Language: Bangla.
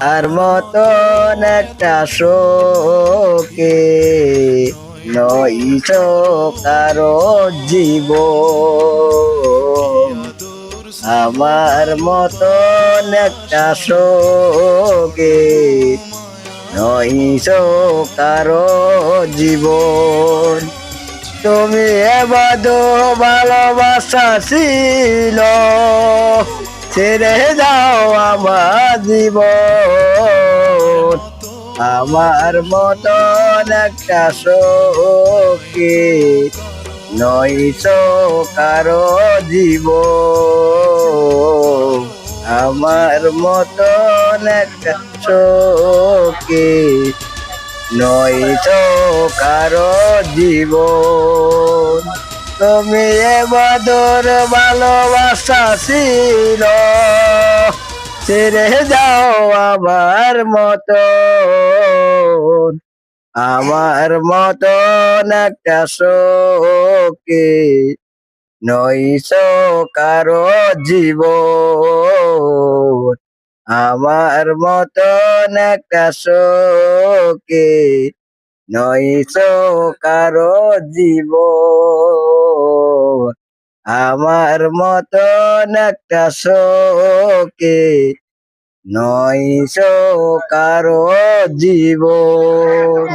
আর মতন একটা শোকে নইছ কারো জীব আমার মতন একটা শোকে নইছ কারো জীবন তুমি এবাদ ভালোবাসা ছিল ছেড়ে যাও আমার জীবন আমার মতন একটা সখী নইছ কারো জীবন আমার মতন একটা সখী নইছ কারো জীবন তুমি এবাদর ভালোবাসা ছিল ছেড়ে যাও আমার মতন একটা সখী নইছ কারো জীবন আমার মতন একটা সখী নইছ কারো জীবন আমার মতন একটা সখী নইছ কারো জীবন।